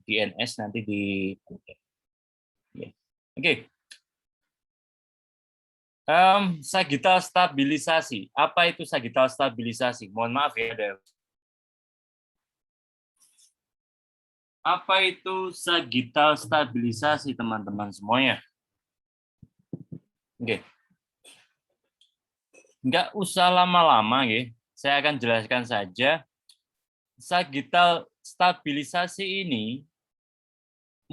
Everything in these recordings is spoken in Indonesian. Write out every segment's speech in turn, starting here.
di NS nanti di Oke. Sagittal stabilisasi. Apa itu sagittal stabilisasi? Mohon maaf ya, apa itu sagittal stabilisasi, teman-teman semuanya? Oke. Nggak usah lama-lama, ya. Saya akan jelaskan saja. Sagittal stabilisasi ini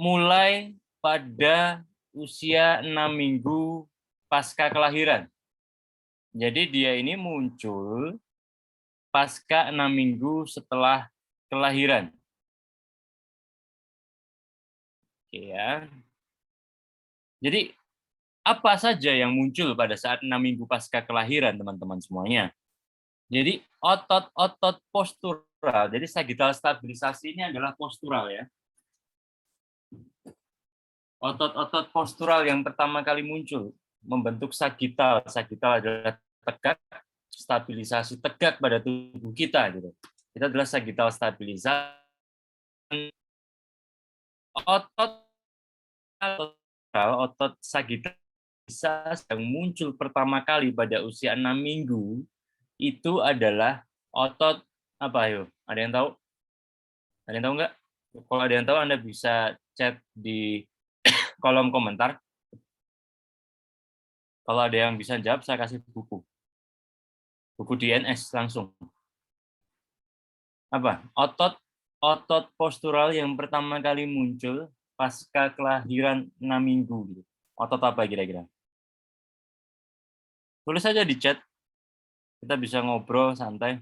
mulai pada usia 6 minggu pasca kelahiran. Jadi dia ini muncul pasca 6 minggu setelah kelahiran. Oke ya. Jadi apa saja yang muncul pada saat 6 minggu pasca kelahiran, teman-teman semuanya? Jadi otot-otot postural. Jadi sagittal stabilisasi ini adalah postural ya. Otot-otot postural yang pertama kali muncul membentuk sagittal. Sagittal adalah tegak, stabilisasi tegak pada tubuh kita gitu. Itu adalah sagittal stabilisasi. Otot sagittal yang muncul pertama kali pada usia 6 minggu itu adalah otot apa ayo? Ada yang tahu? Ada yang tahu nggak? Kalau ada yang tahu Anda bisa chat di kolom komentar. Kalau ada yang bisa jawab, saya kasih buku. Buku DNS langsung. Apa? Otot postural yang pertama kali muncul pasca kelahiran 6 minggu. Gitu. Otot apa kira-kira? Tulis saja di chat. Kita bisa ngobrol santai.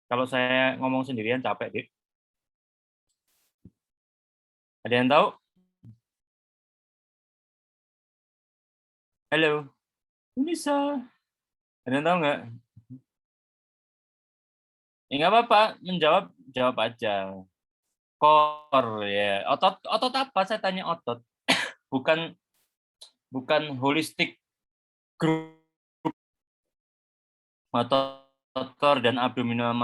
Kalau saya ngomong sendirian capek, Dik. Ada yang tahu? Halo. Bisa. Ada yang tahu nggak? Ya nggak apa-apa, jawab aja. Core ya. Otot apa? Saya tanya otot. Bukan holistic group. Otot core dan abdominal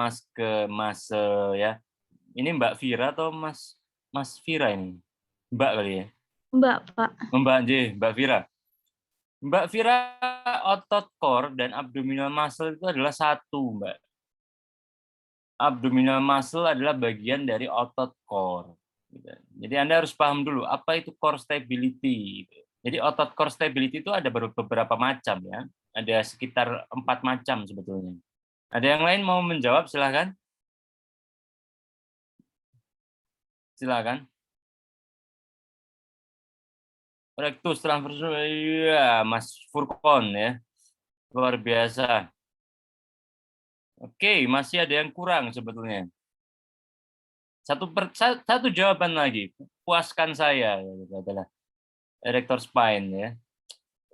muscle ya. Ini Mbak Vira atau Mas Vira ini? Mbak kali ya? Mbak, Pak. Mbak Vira. Mbak Vira, otot core dan abdominal muscle itu adalah satu, Mbak. Abdominal muscle adalah bagian dari otot core. Jadi Anda harus paham dulu, apa itu core stability. Jadi otot core stability itu ada beberapa macam ya. Ada sekitar 4 macam sebetulnya. Ada yang lain mau menjawab, silakan. Silakan. Rectus transversus, ya, Mas Furkon ya. Luar biasa. Oke, masih ada yang kurang sebetulnya. Satu jawaban lagi, puaskan saya adalah erector spine ya.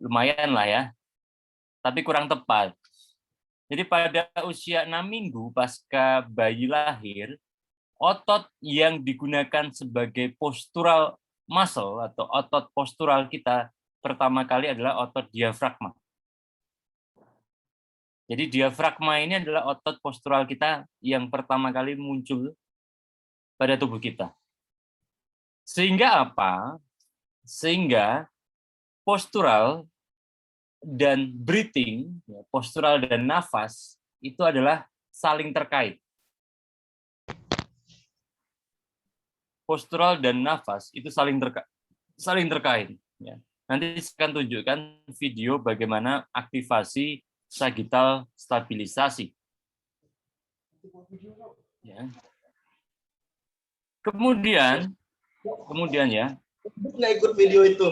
Lumayan lah ya. Tapi kurang tepat. Jadi pada usia 6 minggu pasca bayi lahir, otot yang digunakan sebagai postural muscle atau otot postural kita pertama kali adalah otot diafragma. Jadi diafragma ini adalah otot postural kita yang pertama kali muncul pada tubuh kita. Sehingga apa? Sehingga postural dan breathing, postural dan nafas, itu adalah saling terkait. Postural dan nafas itu saling terkait. Ya. Nanti saya akan tunjukkan video bagaimana aktivasi sagittal stabilisasi. Ya. Kemudian ya. Nggak ikut video itu.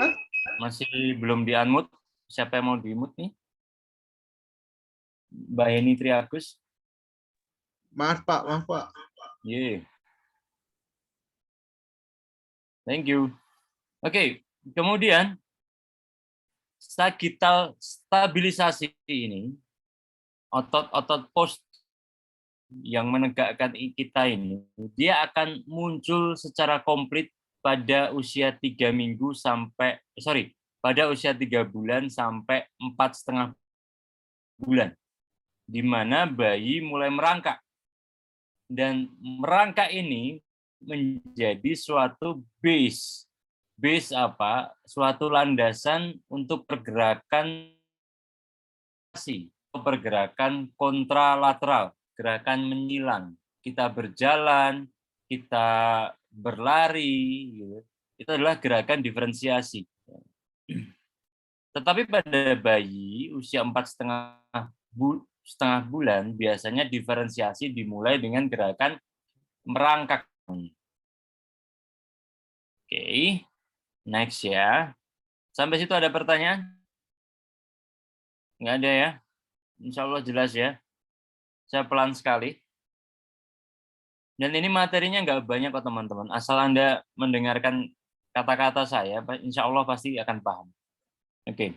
Hah? Masih belum di-unmute. Siapa yang mau di-mute nih? Mbak Heni Triagus. Maaf Pak. Yeah. Thank you. Oke, kemudian sagittal stabilisasi ini, otot-otot post yang menegakkan kita ini, dia akan muncul secara komplit pada usia 3 minggu pada usia 3 bulan sampai 4,5 bulan. di mana bayi mulai merangkak. Dan merangkak ini menjadi suatu base. Base apa? Suatu landasan untuk pergerakan kontralateral, gerakan menyilang. Kita berjalan, kita berlari, gitu. Itu adalah gerakan diferensiasi. Tetapi pada bayi usia 4,5 bulan biasanya diferensiasi dimulai dengan gerakan merangkak. Oke, next ya. Sampai situ ada pertanyaan? Nggak ada ya? Insya Allah jelas ya. Saya pelan sekali. Dan ini materinya nggak banyak kok teman-teman. Asal Anda mendengarkan kata-kata saya, insya Allah pasti akan paham. Oke.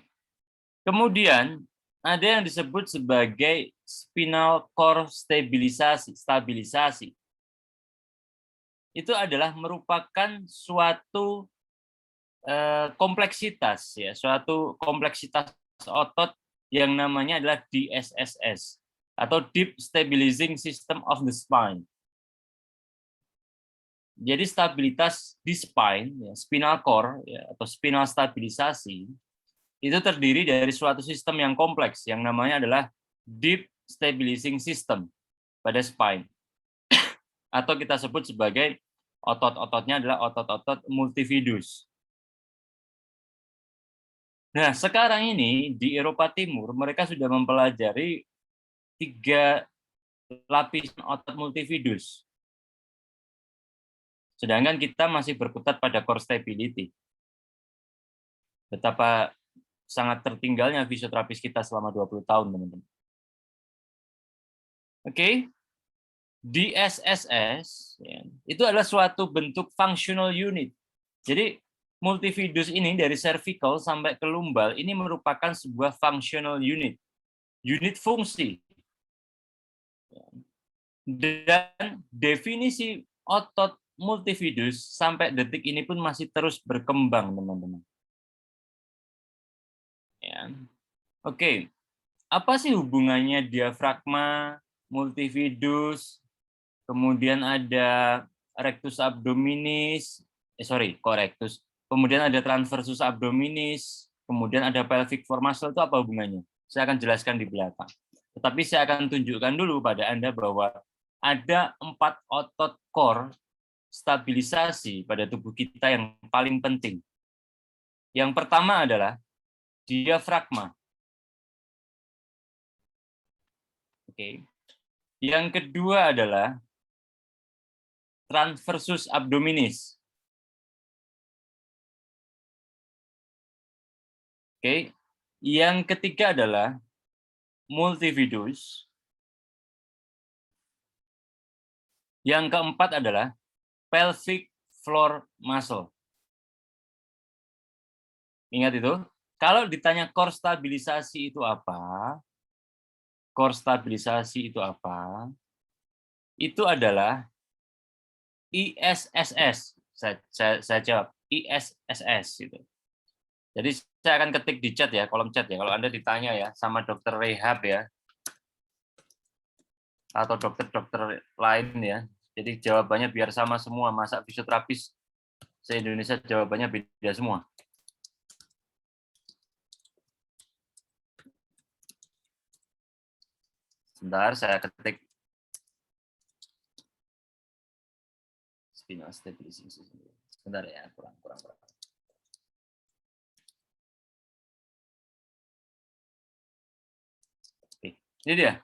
Kemudian ada yang disebut sebagai spinal cord stabilisasi. Itu adalah merupakan suatu kompleksitas ya, suatu kompleksitas otot yang namanya adalah DSSS atau Deep Stabilizing System of the Spine. Jadi stabilitas di spine, ya, spinal cord ya, atau spinal stabilisasi itu terdiri dari suatu sistem yang kompleks yang namanya adalah Deep Stabilizing System pada spine. Atau kita sebut sebagai otot-ototnya adalah otot-otot multifidus. Nah, sekarang ini di Eropa Timur mereka sudah mempelajari 3 lapisan otot multifidus. Sedangkan kita masih berkutat pada core stability. Betapa sangat tertinggalnya fisioterapis kita selama 20 tahun, teman-teman. Oke. DSSS ya, itu adalah suatu bentuk functional unit. Jadi multifidus ini dari cervical sampai ke lumbal ini merupakan sebuah functional unit. Unit fungsi. Dan definisi otot multifidus sampai detik ini pun masih terus berkembang, teman-teman. Ya. Oke, apa sih hubungannya diafragma, multifidus, kemudian ada rectus abdominis, rectus, kemudian ada transversus abdominis, kemudian ada pelvic floor muscle, itu apa hubungannya? Saya akan jelaskan di belakang. Tetapi saya akan tunjukkan dulu pada Anda bahwa ada 4 otot core stabilisasi pada tubuh kita yang paling penting. Yang pertama adalah diafragma. Oke. Yang kedua adalah transversus abdominis. Oke. Yang ketiga adalah multifidus. Yang keempat adalah pelvic floor muscle. Ingat itu? Kalau ditanya core stabilisasi itu apa? Core stabilisasi itu apa? Itu adalah ISSS. Saya jawab ISSS itu. Jadi saya akan ketik di chat ya, kolom chat ya. Kalau Anda ditanya ya sama dokter rehab ya, atau dokter-dokter lain ya. Jadi jawabannya biar sama semua. Masa fisioterapis se-Indonesia jawabannya beda semua. Sebentar, saya ketik spinal stabilizing system. Sebentar ya, kurang. Oke, ini dia.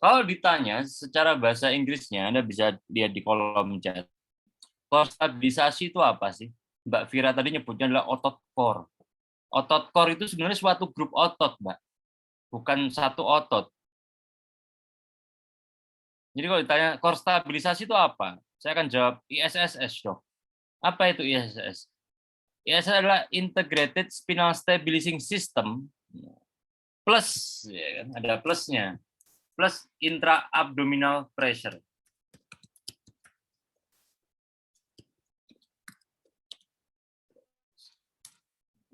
Kalau ditanya secara bahasa Inggrisnya, Anda bisa lihat di kolom chat. Core stabilisasi itu apa sih? Mbak Vira tadi nyebutnya adalah otot core. Otot core itu sebenarnya suatu grup otot, Mbak. Bukan satu otot. Jadi kalau ditanya core stabilisasi itu apa? Saya akan jawab ISSS, dok. Apa itu ISSS? ISSS adalah Integrated Spinal Stabilizing System plus, ya kan? Ada plusnya, plus intra-abdominal pressure.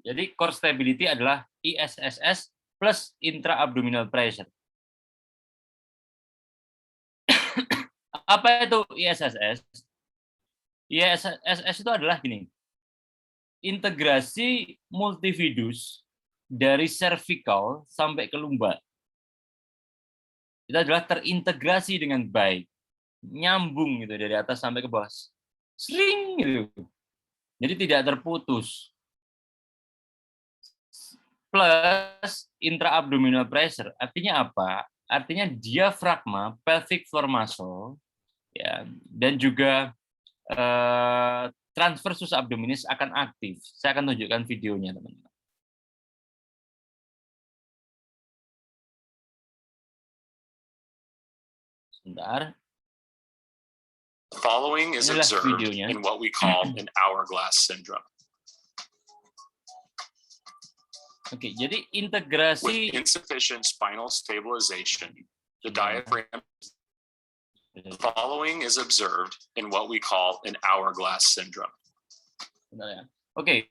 Jadi core stability adalah ISSS plus intra-abdominal pressure. Apa itu ISSS? ISSS itu adalah gini, integrasi multividus dari cervical sampai ke lumbar. Itu adalah terintegrasi dengan baik, nyambung gitu dari atas sampai ke bawah, sering gitu. Jadi tidak terputus. Plus intraabdominal pressure, artinya apa? Artinya diafragma, pelvic floor muscle, ya, dan juga transversus abdominis akan aktif. Saya akan tunjukkan videonya, teman-teman. Sebentar. Following is Inilah observed videonya. in what we call an hourglass syndrome. Oke, jadi With integrasi insufficient spinal stabilization, the diaphragm. Following is observed in what we call an hourglass syndrome. Bentar ya. Oke,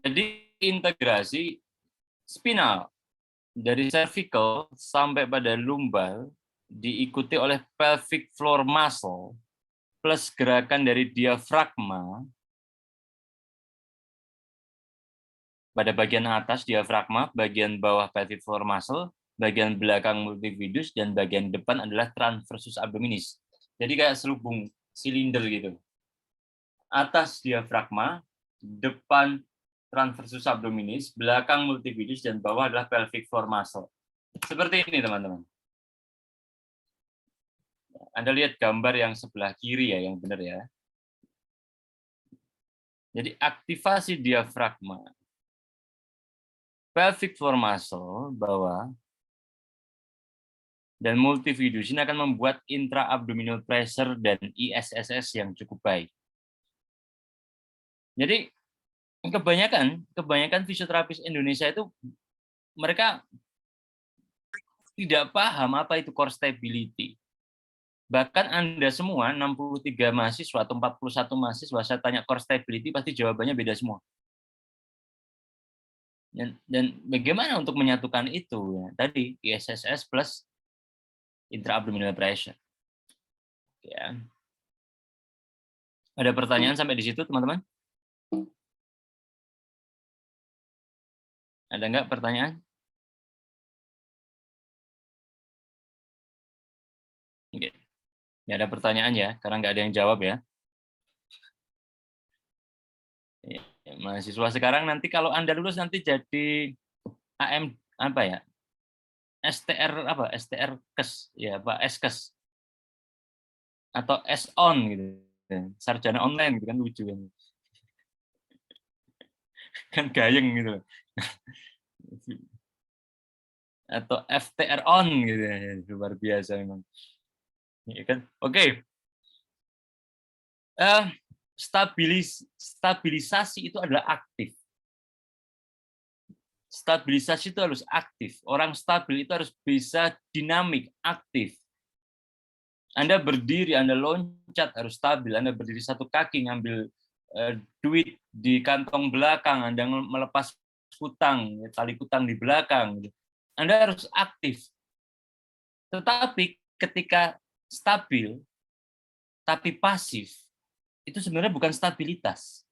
jadi integrasi spinal dari cervical sampai pada lumbar diikuti oleh pelvic floor muscle plus gerakan dari diafragma pada bagian atas diafragma, bagian bawah pelvic floor muscle, bagian belakang multividus, dan bagian depan adalah transversus abdominis. Jadi kayak selubung silinder gitu. Atas diafragma, depan transversus abdominis, belakang multividus, dan bawah adalah pelvic floor muscle. Seperti ini, teman-teman. Anda lihat gambar yang sebelah kiri ya, yang benar ya. Jadi aktivasi diafragma, pelvic floor muscle bawah, dan multividus ini akan membuat intraabdominal pressure dan ISSS yang cukup baik. Jadi kebanyakan fisioterapis Indonesia itu mereka tidak paham apa itu core stability. Bahkan Anda semua 63 mahasiswa atau 41 mahasiswa saya tanya core stability pasti jawabannya beda semua. Dan bagaimana untuk menyatukan itu ya? Tadi ISSS plus intraabdominal pressure. Ya. Ada pertanyaan sampai di situ, teman-teman? Ada nggak pertanyaan? Oke. Nggak ada pertanyaan ya, karena nggak ada yang jawab ya. Mahasiswa sekarang nanti kalau Anda lulus nanti jadi AM apa ya? STR apa? STR kes ya, Pak SKes. Atau S-on gitu. Sarjana online gitu kan lucu kan. Kan gayeng gitu. Atau FTR on gitu ya. Luar biasa memang. Ya kan? Oke. Stabilisasi itu adalah aktif. Stabilisasi itu harus aktif. Orang stabil itu harus bisa dinamik, aktif. Anda berdiri, Anda loncat harus stabil. Anda berdiri satu kaki, ngambil duit di kantong belakang, Anda melepas kutang, tali kutang di belakang. Anda harus aktif. Tetapi ketika stabil, tapi pasif, itu sebenarnya bukan stabilitas,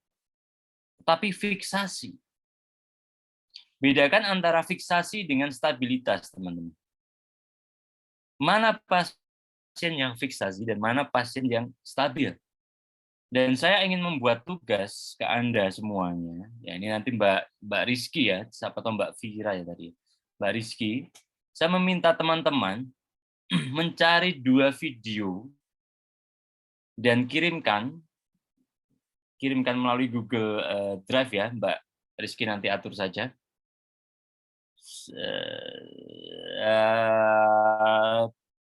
tapi fiksasi. Bedakan antara fiksasi dengan stabilitas, teman-teman. Mana pasien yang fiksasi dan mana pasien yang stabil. Dan saya ingin membuat tugas ke Anda semuanya. Ya, ini nanti Mbak Rizky ya, siapa tahu Mbak Vira ya tadi. Mbak Rizky, saya meminta teman-teman mencari 2 video dan kirimkan melalui Google Drive ya, Mbak Rizky nanti atur saja.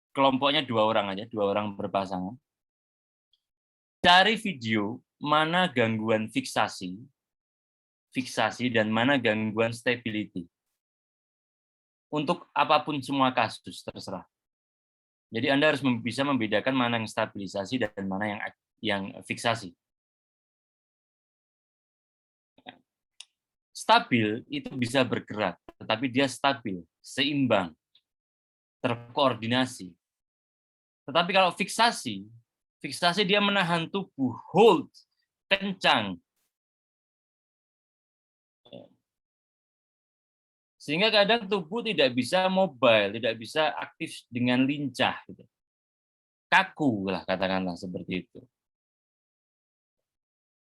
Kelompoknya 2 orang aja, 2 orang berpasangan. Cari video mana gangguan fiksasi dan mana gangguan stability. Untuk apapun semua kasus terserah. Jadi Anda harus bisa membedakan mana yang stabilisasi dan mana yang fiksasi. Stabil itu bisa bergerak, tetapi dia stabil, seimbang, terkoordinasi. Tetapi kalau fiksasi, Fiksasi dia menahan tubuh, hold, kencang. Sehingga kadang tubuh tidak bisa mobile, tidak bisa aktif dengan lincah. Gitu. Kaku lah katakanlah seperti itu.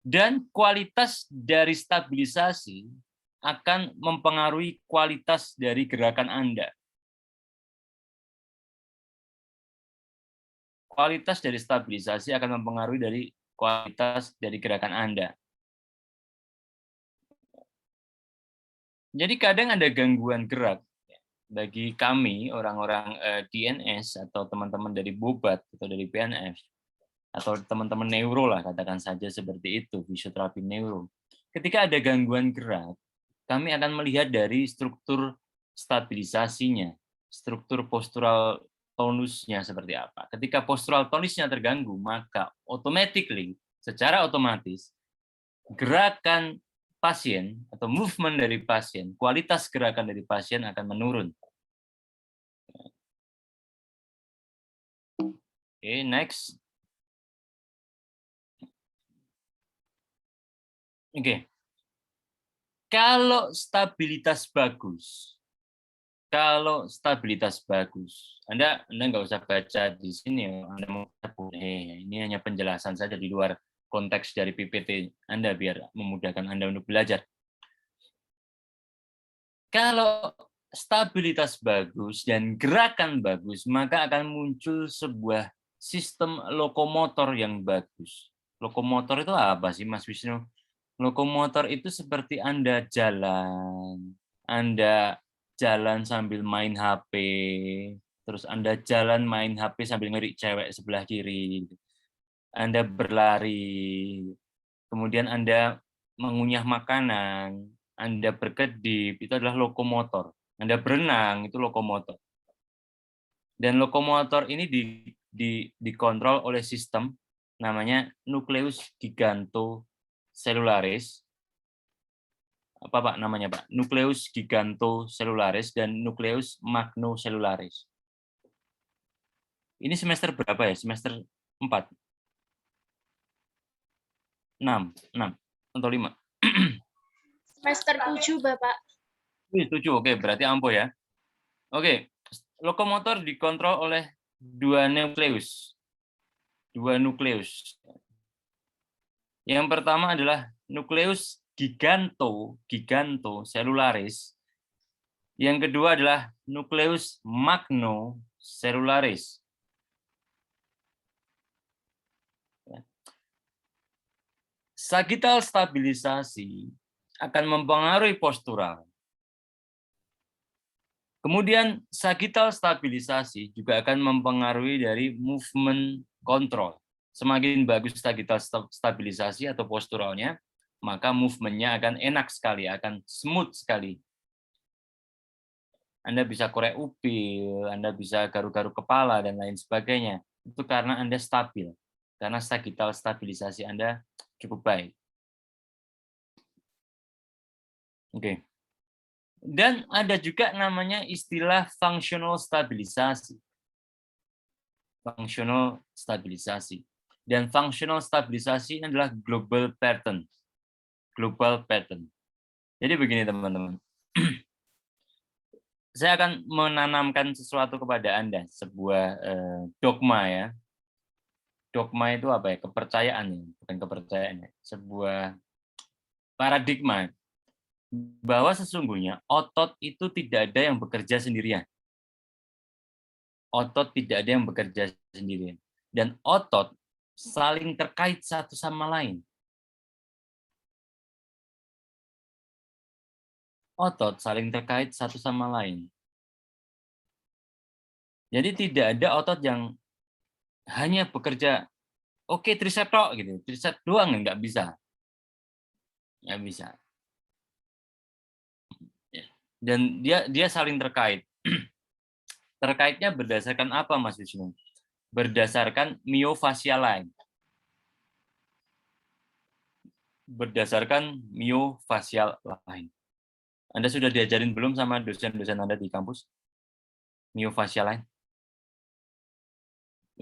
Dan kualitas dari stabilisasi akan mempengaruhi kualitas dari gerakan Anda. Kualitas dari stabilisasi akan mempengaruhi dari kualitas dari gerakan Anda. Jadi kadang ada gangguan gerak bagi kami orang-orang DNS atau teman-teman dari Bobat atau dari PNF atau teman-teman neuro lah katakan saja seperti itu, fisioterapi neuro. Ketika ada gangguan gerak, kami akan melihat dari struktur stabilisasinya, struktur postural tonusnya seperti apa. Ketika postural tonusnya terganggu, maka secara otomatis gerakan pasien atau movement dari pasien, kualitas gerakan dari pasien akan menurun. Oke, next. Oke. Kalau stabilitas bagus, Anda nggak usah baca di sini, Anda mau boleh. Ini hanya penjelasan saja di luar konteks dari PPT Anda biar memudahkan Anda untuk belajar. Kalau stabilitas bagus dan gerakan bagus, maka akan muncul sebuah sistem lokomotor yang bagus. Lokomotor itu apa sih, Mas Wisnu? Lokomotor itu seperti Anda jalan sambil main HP, terus Anda jalan main HP sambil ngelirik cewek sebelah kiri. Anda berlari, kemudian Anda mengunyah makanan, Anda berkedip, itu adalah lokomotor. Anda berenang, itu lokomotor. Dan lokomotor ini dikontrol oleh sistem namanya nukleus gigantocellularis. Apa Pak namanya Pak? Nukleus gigantocellularis dan nukleus magnocelularis. Ini semester berapa ya? Semester 4. 6 atau 5. Semester 7, Bapak. 7, oke, berarti ampuh ya. Oke, lokomotor dikontrol oleh dua nukleus. Yang pertama adalah nukleus gigantocellularis. Yang kedua adalah nukleus magnocelularis. Sagittal stabilisasi akan mempengaruhi postural. Kemudian sagittal stabilisasi juga akan mempengaruhi dari movement control. Semakin bagus sagittal stabilisasi atau posturalnya, maka movement-nya akan enak sekali, akan smooth sekali. Anda bisa korek upil, Anda bisa garuk-garuk kepala, dan lain sebagainya. Itu karena Anda stabil. Karena sagittal stabilisasi Anda cukup baik. Oke. Dan ada juga namanya istilah functional stabilisasi. Functional stabilisasi. Dan functional stabilisasi adalah global pattern. Global pattern. Jadi begini teman-teman. Saya akan menanamkan sesuatu kepada Anda, sebuah dogma ya. Dogma itu apa ya? Kepercayaan ya, bukan kepercayaan ya. Sebuah paradigma bahwa sesungguhnya otot itu tidak ada yang bekerja sendirian. Otot tidak ada yang bekerja sendirian. Dan otot saling terkait satu sama lain. Otot saling terkait satu sama lain. Jadi tidak ada otot yang hanya bekerja, oke tricep tok gitu, tricep doang nggak bisa. Nggak bisa. Dan dia saling terkait. Terkaitnya berdasarkan apa, Mas Wisnu? Berdasarkan myofascial line. Berdasarkan myofascial line. Anda sudah diajarin belum sama dosen-dosen Anda di kampus? Myofascial line?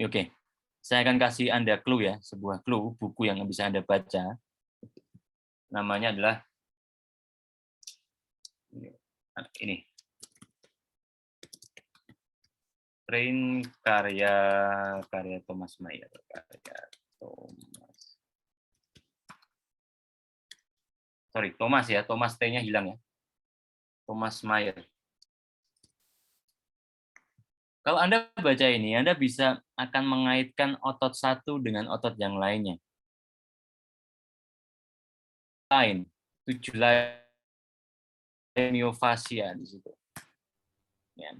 Oke. Saya akan kasih Anda clue ya, sebuah clue, buku yang bisa Anda baca. Namanya adalah ini. Train karya Thomas Mayer. Thomas ya, Thomas T-nya hilang ya. Thomas Mayer. Kalau Anda baca ini, Anda bisa akan mengaitkan otot satu dengan otot yang lainnya. Lain, 7 lain myofasia di situ. Ya.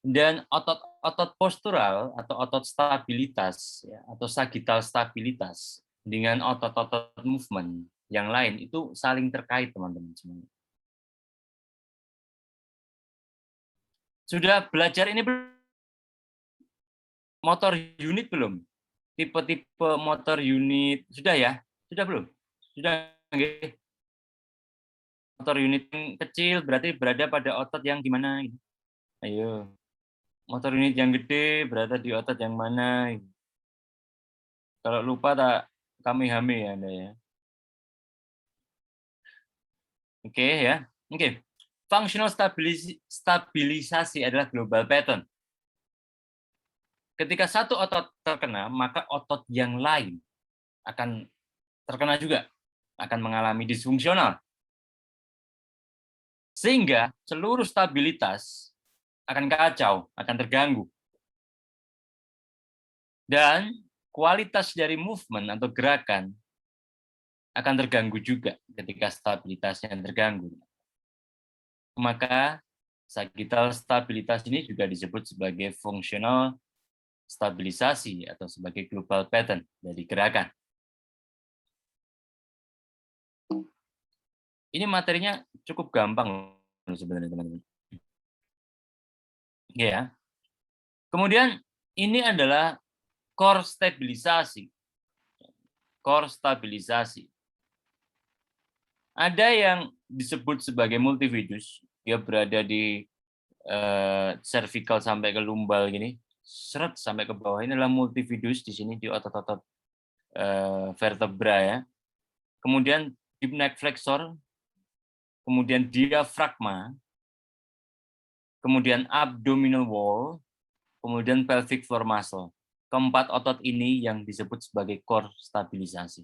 Dan otot postural atau otot stabilitas ya, atau sagittal stabilitas dengan otot-otot movement yang lain itu saling terkait, teman-teman semuanya. Sudah belajar ini motor unit belum? Tipe-tipe motor unit sudah ya? Sudah belum? Sudah. Okay. Motor unit yang kecil berarti berada pada otot yang gimana? Ayo. Motor unit yang gede berada di otot yang mana? Kalau lupa tak kami ya Anda ya. Oke ya. Oke. Functional stabilisasi adalah global pattern. Ketika satu otot terkena, maka otot yang lain akan terkena juga, akan mengalami disfungsional. Sehingga seluruh stabilitas akan kacau, akan terganggu. Dan kualitas dari movement atau gerakan akan terganggu juga ketika stabilitasnya terganggu. Maka sagittal stabilitas ini juga disebut sebagai fungsional stabilisasi atau sebagai global pattern dari gerakan. Ini materinya cukup gampang sebenarnya, teman-teman. Ya. Kemudian ini adalah core stabilisasi. Core stabilisasi. Ada yang disebut sebagai multifidus, dia berada di cervical sampai ke lumbal gini, seret sampai ke bawah. Ini adalah multifidus di sini di otot-otot vertebra ya. Kemudian deep neck flexor, kemudian diafragma, kemudian abdominal wall, kemudian pelvic floor muscle. Keempat otot ini yang disebut sebagai core stabilisasi.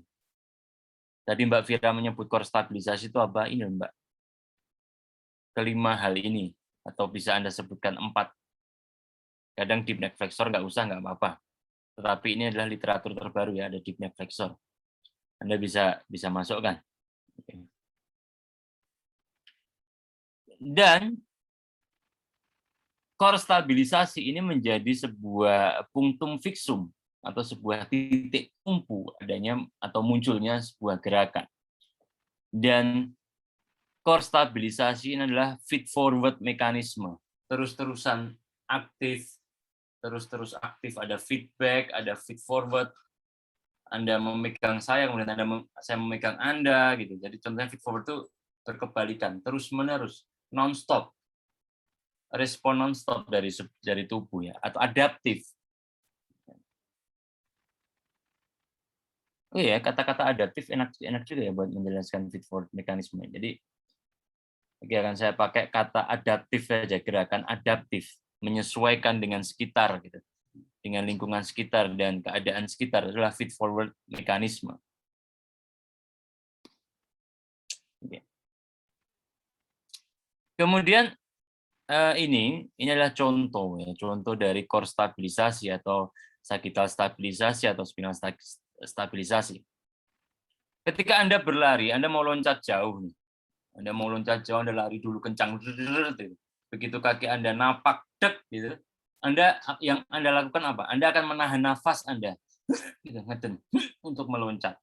Tadi Mbak Vira menyebut core stabilisasi itu apa? Ini Mbak. Kelima hal ini, atau bisa Anda sebutkan 4. Kadang deep neck flexor nggak usah, nggak apa-apa. Tetapi ini adalah literatur terbaru ya, ada deep neck flexor. Anda bisa masukkan. Dan core stabilisasi ini menjadi sebuah punctum fixum atau sebuah titik tumpu adanya atau munculnya sebuah gerakan. Dan core stabilisasi ini adalah feed forward mekanisme, terus-terusan aktif, terus-terus aktif, ada feedback, ada feed forward. Anda memegang saya, kemudian saya memegang Anda gitu. Jadi contohnya feed forward itu berkebalikan, terus-menerus, non-stop. Respon non-stop dari tubuh ya, atau adaptif. Oh ya, kata-kata adaptif enak juga ya buat menjelaskan feed forward mekanisme. Jadi akan saya pakai kata adaptif saja, gerakan adaptif, menyesuaikan dengan sekitar gitu. Dengan lingkungan sekitar dan keadaan sekitar adalah feed forward mekanisme. Kemudian ini adalah contoh ya, contoh dari core stabilisasi atau sagittal stabilisasi atau spinal stabilisasi. Ketika Anda berlari, Anda mau loncat jauh nih. Anda mau loncat jauh, Anda lari dulu kencang. Begitu kaki Anda napak dek gitu. Yang Anda lakukan apa? Anda akan menahan nafas Anda gitu, ngeden untuk meloncat.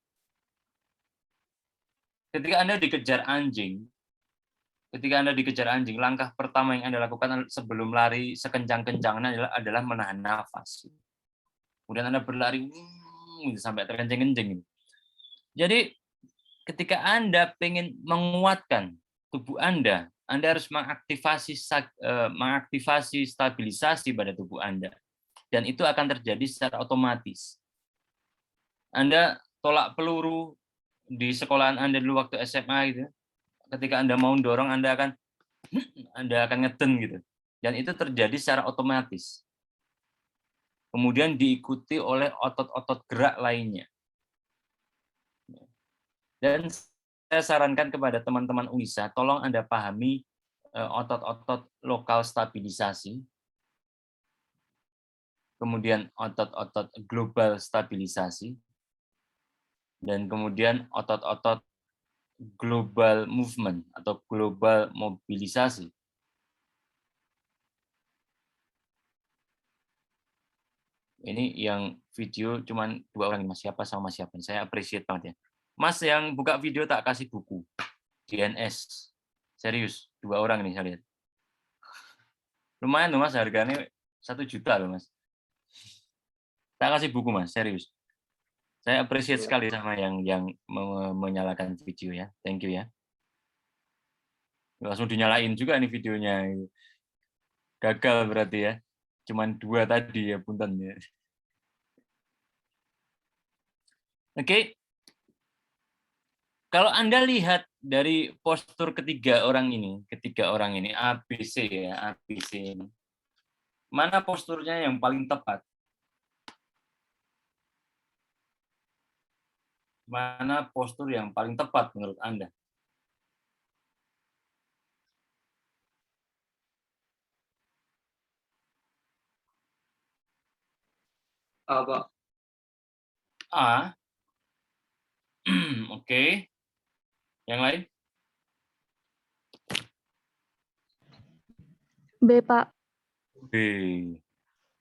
Ketika Anda dikejar anjing, langkah pertama yang Anda lakukan sebelum lari sekencang-kencangnya adalah menahan nafas. Kemudian Anda berlari sampai terkencing-kencing. Jadi ketika Anda ingin menguatkan tubuh Anda harus mengaktifasi stabilisasi pada tubuh Anda. Dan itu akan terjadi secara otomatis. Anda tolak peluru di sekolahan Anda dulu waktu SMA gitu. Ketika Anda mau dorong, Anda akan ngeden gitu. Dan itu terjadi secara otomatis. Kemudian diikuti oleh otot-otot gerak lainnya. Dan saya sarankan kepada teman-teman UNISA, tolong Anda pahami otot-otot lokal stabilisasi, kemudian otot-otot global stabilisasi, dan kemudian otot-otot global movement atau global mobilisasi. Ini yang video cuman 2 orang, Mas, siapa sama siapa. Saya appreciate banget ya. Mas yang buka video tak kasih buku. DNS. Serius, 2 orang nih saya lihat. Lumayan loh Mas, harganya 1 juta loh Mas. Tak kasih buku Mas, serius. Saya appreciate sekali sama yang menyalakan video ya. Thank you ya. Langsung dinyalain juga nih videonya. Gagal berarti ya. Cuman 2 tadi ya, punten ya. Oke. Kalau Anda lihat dari postur ketiga orang ini, ABC ya, ABC ini. Mana posturnya yang paling tepat? Mana postur yang paling tepat menurut Anda? Apa? A. Oke. Yang lain? B, Pak. B.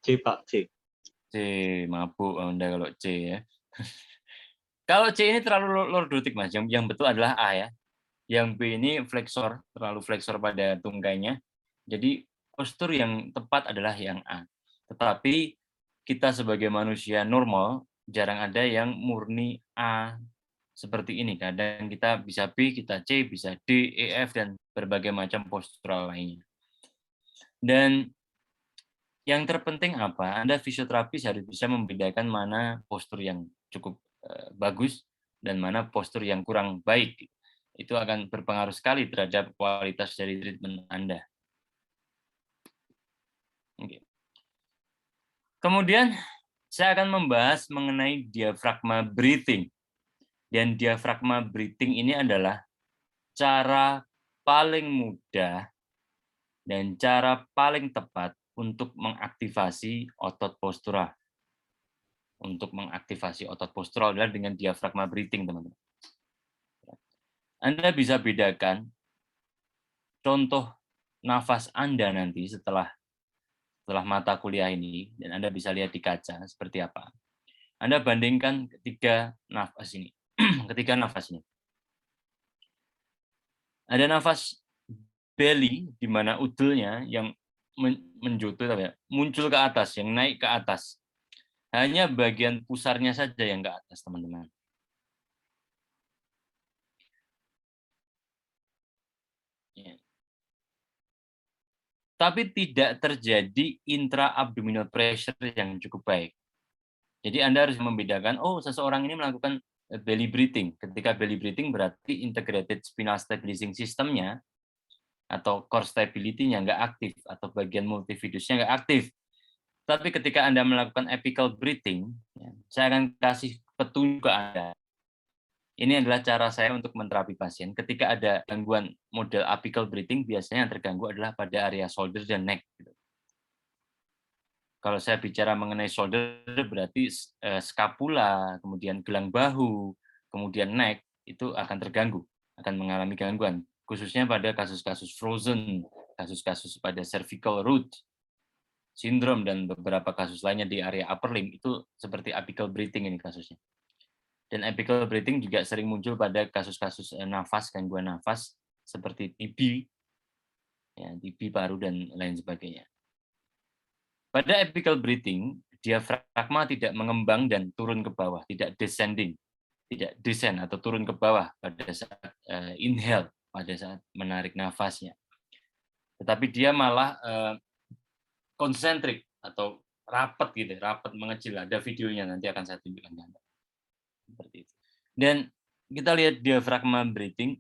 C, Pak. C. C. Mabuk Anda kalau C ya. Kalau C ini terlalu lordotik Mas. Yang betul adalah A ya. Yang B ini flexor, terlalu flexor pada tungkainya. Jadi postur yang tepat adalah yang A. Tetapi kita sebagai manusia normal jarang ada yang murni A seperti ini. Kadang kita bisa B, kita C, bisa D, E, F, dan berbagai macam postural lainnya. Dan yang terpenting apa? Anda fisioterapis harus bisa membedakan mana postur yang cukup bagus dan mana postur yang kurang baik. Itu akan berpengaruh sekali terhadap kualitas dari treatment Anda. Oke. Kemudian saya akan membahas mengenai diafragma breathing. Dan diafragma breathing ini adalah cara paling mudah dan cara paling tepat untuk mengaktifasi otot postural. Untuk mengaktifasi otot postural adalah dengan diafragma breathing, teman-teman. Anda bisa bedakan contoh nafas Anda nanti setelah mata kuliah ini, dan Anda bisa lihat di kaca seperti apa. Anda bandingkan ketiga nafas ini. Ketiga nafas ini. Ada nafas belly, di mana udulnya yang menjutut, muncul ke atas, yang naik ke atas. Hanya bagian pusarnya saja yang ke atas, teman-teman. Tapi tidak terjadi intra-abdominal pressure yang cukup baik. Jadi Anda harus membedakan, oh seseorang ini melakukan belly breathing. Ketika belly breathing berarti integrated spinal stabilizing system-nya atau core stability-nya nggak aktif, atau bagian multifidusnya nggak aktif. Tapi ketika Anda melakukan apical breathing, saya akan kasih petunjuk ke Anda. Ini adalah cara saya untuk menterapi pasien. Ketika ada gangguan model apical breathing, biasanya yang terganggu adalah pada area shoulder dan neck. Kalau saya bicara mengenai shoulder, berarti scapula, kemudian gelang bahu, kemudian neck, itu akan terganggu, akan mengalami gangguan. Khususnya pada kasus-kasus frozen, kasus-kasus pada cervical root syndrome, dan beberapa kasus lainnya di area upper limb, itu seperti apical breathing ini kasusnya. Dan apical breathing juga sering muncul pada kasus-kasus nafas, gangguan nafas, seperti TB, ya, TB paru, dan lain sebagainya. Pada apical breathing, diafragma tidak mengembang dan turun ke bawah, tidak descending, tidak descend atau turun ke bawah pada saat inhale, pada saat menarik nafasnya. Tetapi dia malah konsentrik atau rapat gitu, rapat mengecil. Ada videonya, nanti akan saya tunjukkan. Seperti itu. Dan kita lihat diafragma breathing,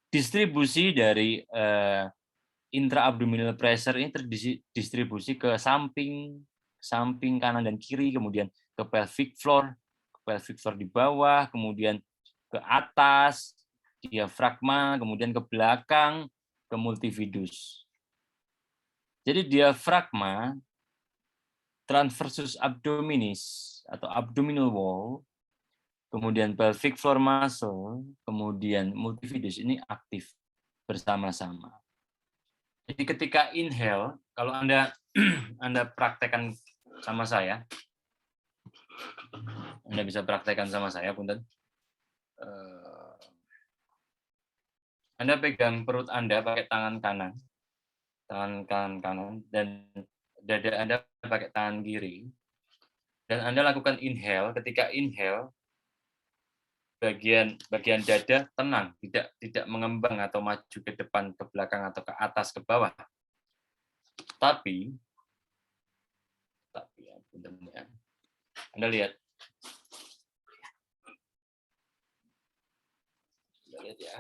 distribusi dari intra-abdominal pressure ini terdistribusi ke samping kanan dan kiri, kemudian ke pelvic floor di bawah, kemudian ke atas, diafragma, kemudian ke belakang, ke multifidus. Jadi diafragma, transversus abdominis atau abdominal wall, kemudian pelvic floor muscle, kemudian multifidus ini aktif bersama-sama. Jadi ketika inhale, kalau Anda Anda praktekkan sama saya, Anda bisa praktekkan sama saya, punten. Anda pegang perut Anda pakai tangan kanan, dan dada Anda pakai tangan kiri, dan Anda lakukan inhale. Ketika inhale, bagian dada tenang, tidak mengembang atau maju ke depan, ke belakang, atau ke atas, ke bawah. Tapi ya, Anda lihat ya.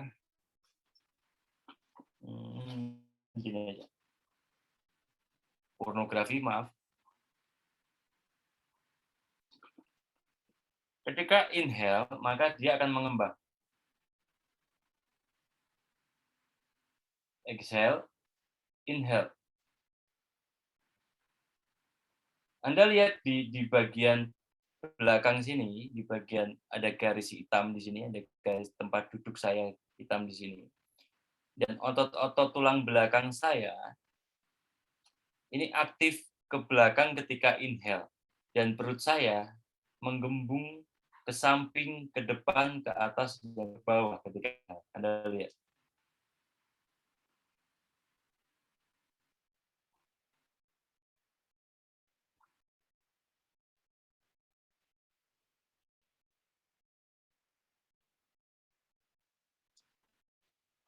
Gini aja. Pornografi, maaf. Ketika inhale, maka dia akan mengembang. Exhale, inhale. Anda lihat di bagian belakang sini, di bagian ada garis hitam di sini, ada garis tempat duduk saya hitam di sini. Dan otot-otot tulang belakang saya ini aktif ke belakang ketika inhale. Dan perut saya menggembung ke samping, ke depan, ke atas, dan ke bawah ketika Anda lihat.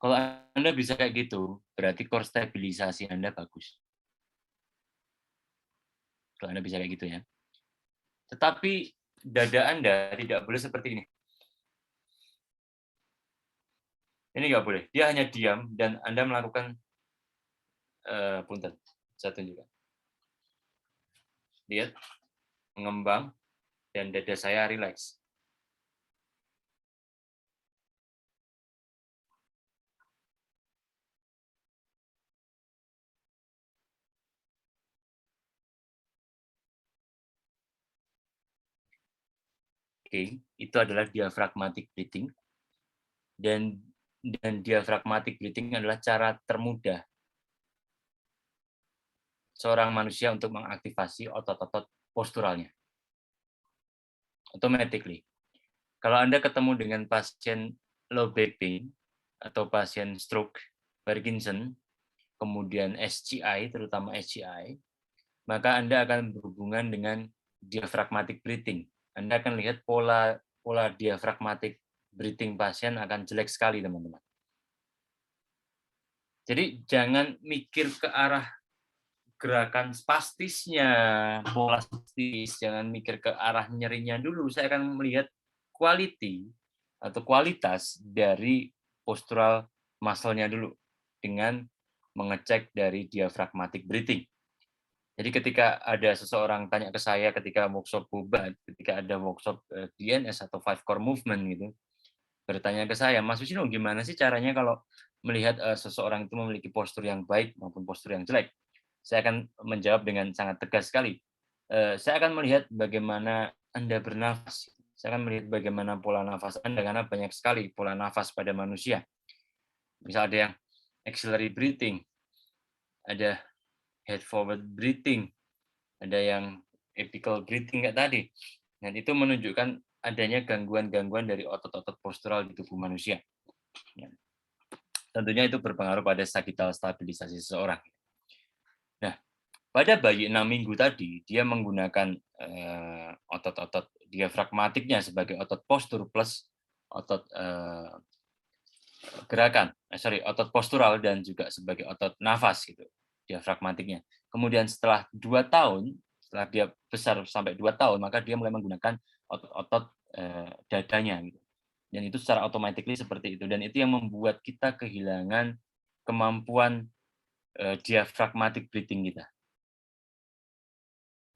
Kalau Anda bisa kayak gitu, berarti core stabilisasi Anda bagus. Kalau Anda bisa kayak gitu ya. Tetapi dada Anda tidak boleh seperti ini. Ini nggak boleh. Dia hanya diam dan Anda melakukan punten. Saya tunjukkan. Lihat, mengembang dan dada saya rileks. Oke, itu adalah diaphragmatic breathing. Dan diaphragmatic breathing adalah cara termudah seorang manusia untuk mengaktifasi otot-otot posturalnya. Automatically. Kalau Anda ketemu dengan pasien low back pain atau pasien stroke, Parkinson, kemudian SGI, terutama SGI, maka Anda akan berhubungan dengan diaphragmatic breathing. Anda akan lihat pola diaphragmatic breathing pasien akan jelek sekali, teman-teman. Jadi jangan mikir ke arah gerakan spastisnya, pola spastis, jangan mikir ke arah nyerinya dulu. Saya akan melihat quality atau kualitas dari postural muscle-nya dulu dengan mengecek dari diaphragmatic breathing. Jadi ketika ada seseorang tanya ke saya ketika workshop Bobat, ketika ada workshop DNS atau 5 core movement gitu, bertanya ke saya, Mas Wisnu, gimana sih caranya kalau melihat seseorang itu memiliki postur yang baik maupun postur yang jelek? Saya akan menjawab dengan sangat tegas sekali. Saya akan melihat bagaimana Anda bernafas. Saya akan melihat bagaimana pola nafas Anda, karena banyak sekali pola nafas pada manusia. Misal ada yang axillary breathing, ada head forward breathing, ada yang apical breathing kayak tadi. Dan itu menunjukkan adanya gangguan-gangguan dari otot-otot postural di tubuh manusia. Tentunya itu berpengaruh pada sagittal stabilisasi seseorang. Nah, pada bayi 6 minggu tadi, dia menggunakan otot-otot diafragmatiknya sebagai otot postur plus otot otot postural dan juga sebagai otot nafas gitu, diafragmatiknya. Kemudian setelah 2 tahun, setelah dia besar sampai 2 tahun, maka dia mulai menggunakan otot-otot dadanya gitu. Dan itu secara otomatis seperti itu, dan itu yang membuat kita kehilangan kemampuan diaphragmatic breathing kita.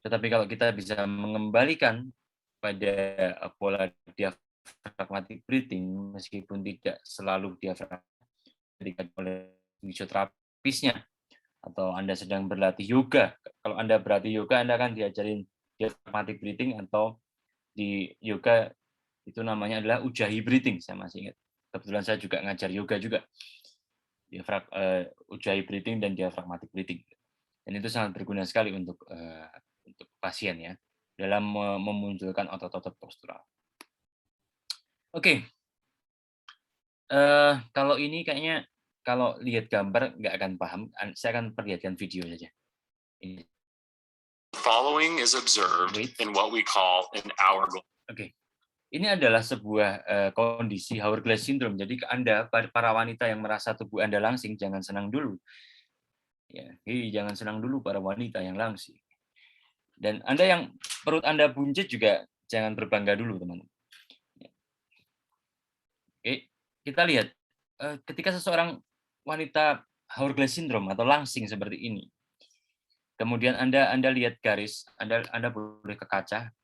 Tetapi kalau kita bisa mengembalikan pada pola diaphragmatic breathing, meskipun tidak selalu diaphragmatic oleh fisioterapisnya, atau Anda sedang berlatih yoga. Kalau Anda berlatih yoga, Anda akan diajarin diaphragmatic breathing, atau di yoga itu namanya adalah ujjayi breathing, saya masih ingat. Kebetulan saya juga ngajar yoga juga. Ujjayi breathing dan diaphragmatic breathing. Dan itu sangat berguna sekali untuk pasien ya, dalam memunculkan otot-otot postural. Oke. Kalau ini kayaknya kalau lihat gambar nggak akan paham. Saya akan perlihatkan video saja. Ini. Following is observed in what we call an hourglass. Oke. Ini adalah sebuah kondisi hourglass syndrome. Jadi Anda, para wanita yang merasa tubuh Anda langsing, jangan senang dulu. Ya, jangan senang dulu para wanita yang langsing. Dan Anda yang perut Anda buncit juga jangan berbangga dulu, teman-teman. Oke, kita lihat ketika seseorang wanita hourglass syndrome atau langsing seperti ini, kemudian Anda lihat garis, Anda boleh ke kaca,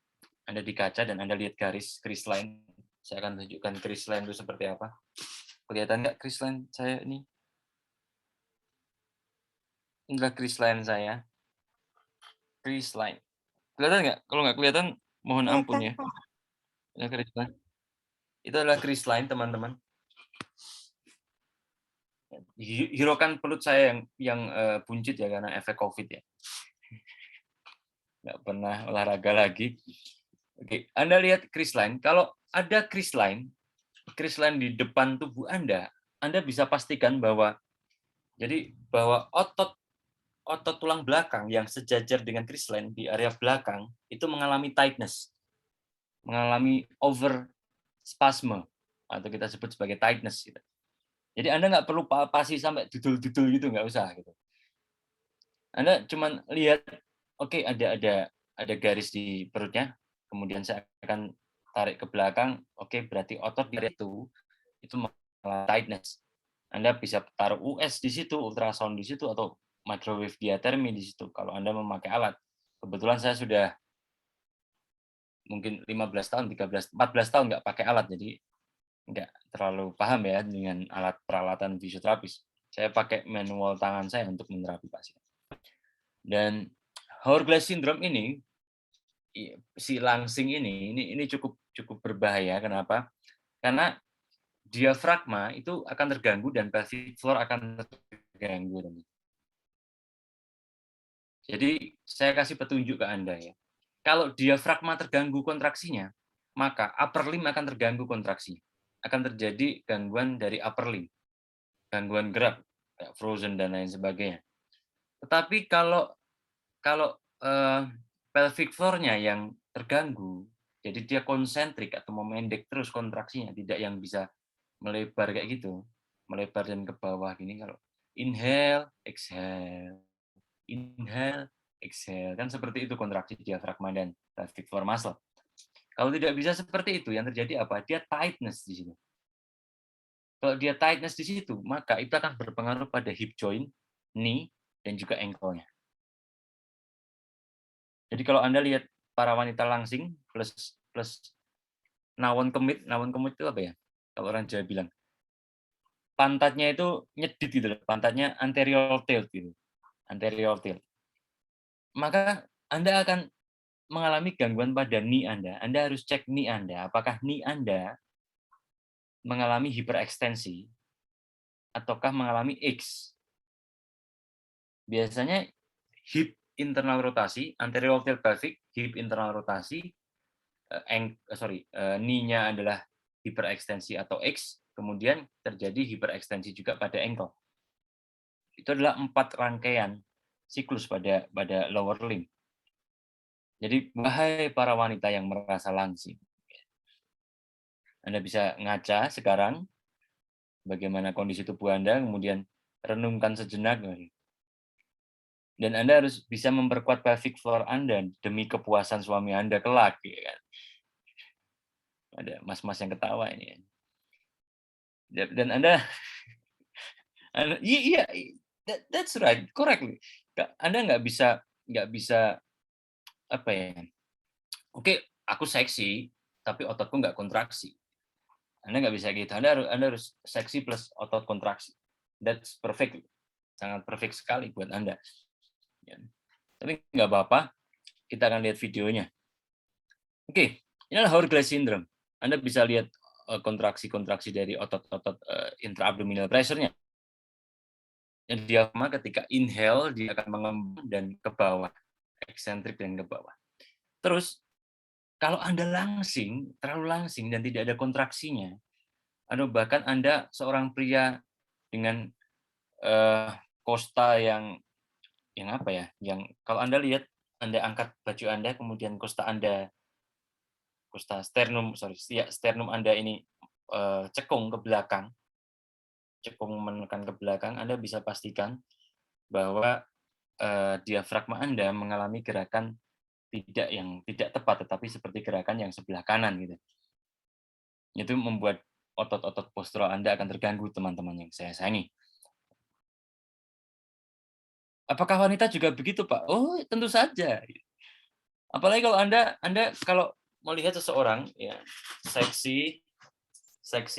Anda di kaca dan Anda lihat garis kris line. Saya akan tunjukkan kris line itu seperti apa. Kelihatan nggak kris line saya ini? Inilah kris line saya. Kris line. Kelihatan nggak? Kalau nggak kelihatan, mohon ampun ya. Ini kris line. Itu adalah kris line, teman-teman. Hiraukan perut saya yang buncit ya, karena efek COVID ya. Nggak pernah olahraga lagi. Oke, Anda lihat kris line. Kalau ada kris line di depan tubuh Anda bisa pastikan bahwa otot tulang belakang yang sejajar dengan kris line di area belakang itu mengalami tightness, mengalami over spasme, atau kita sebut sebagai tightness. Gitu. Jadi Anda nggak perlu palpasi sampai dudul-dudul gitu, nggak usah. Gitu. Anda cuma lihat, oke, ada garis di perutnya, kemudian saya akan tarik ke belakang, oke, berarti otot di itu mengalami tightness. Anda bisa taruh US di situ, ultrasound di situ, atau microwave diathermy di situ kalau Anda memakai alat. Kebetulan saya sudah mungkin 15 tahun, 14 tahun nggak pakai alat, jadi nggak terlalu paham ya dengan alat peralatan fisioterapis. Saya pakai manual tangan saya untuk menerapi pasien. Dan hourglass syndrome ini, si langsing ini cukup berbahaya. Kenapa? Karena diafragma itu akan terganggu dan pelvic floor akan terganggu. Jadi saya kasih petunjuk ke Anda ya. Kalau diafragma terganggu kontraksinya, maka upper limb akan terganggu kontraksi. Akan terjadi gangguan dari upper limb, gangguan gerak, kayak frozen dan lain sebagainya. Tetapi kalau pelvic floor-nya yang terganggu, jadi dia konsentrik atau memendek terus kontraksinya, tidak yang bisa melebar kayak gitu, melebar dan ke bawah gini. Kalau inhale, exhale, kan seperti itu kontraksi diafragma dan pelvic floor muscle. Kalau tidak bisa seperti itu, yang terjadi apa? Dia tightness di situ. Kalau dia tightness di situ, maka itu akan berpengaruh pada hip joint, knee, dan juga ankle-nya. Jadi kalau Anda lihat para wanita langsing plus nawon kemit itu apa ya? Kalau orang Jawa bilang, pantatnya itu nyedit gitu loh, pantatnya anterior tilt gitu. Anterior tilt. Maka Anda akan mengalami gangguan pada knee Anda. Anda harus cek knee Anda, apakah knee Anda mengalami hiperekstensi ataukah mengalami X. Biasanya hip internal rotasi, anterior tilt pelvic, hip internal rotasi, knee-nya adalah hiperekstensi atau X, kemudian terjadi hiperekstensi juga pada ankle. Itu adalah 4 rangkaian siklus pada lower limb. Jadi, wahai para wanita yang merasa langsing, Anda bisa ngaca sekarang bagaimana kondisi tubuh Anda, kemudian renungkan sejenak, dan Anda harus bisa memperkuat pelvic floor Anda demi kepuasan suami Anda kelak. Ya kan? Ada mas-mas yang ketawa ini. Dan Anda, iya, that's right, correct. Anda nggak bisa apa ya? Oke, aku seksi, tapi ototku nggak kontraksi. Anda nggak bisa gitu. Anda harus seksi plus otot kontraksi. That's perfect, sangat perfect sekali buat Anda. Ya. Tapi nggak apa-apa, kita akan lihat videonya. Oke, inilah hourglass syndrome. Anda bisa lihat kontraksi-kontraksi dari otot-otot intraabdominal pressure-nya. Yang diafragma ketika inhale dia akan mengembang dan ke bawah, eksentrik dan ke bawah. Terus kalau Anda terlalu langsing dan tidak ada kontraksinya, atau bahkan Anda seorang pria dengan kosta yang apa ya? Yang kalau Anda lihat, Anda angkat baju Anda, kemudian sternum Anda ini cekung ke belakang, cekung menekan ke belakang, Anda bisa pastikan bahwa diafragma Anda mengalami gerakan tidak tepat, tetapi seperti gerakan yang sebelah kanan gitu. Itu membuat otot-otot postural Anda akan terganggu, teman-teman yang saya sayangi. Apakah wanita juga begitu, Pak? Oh, tentu saja. Apalagi kalau Anda kalau melihat seseorang ya seksi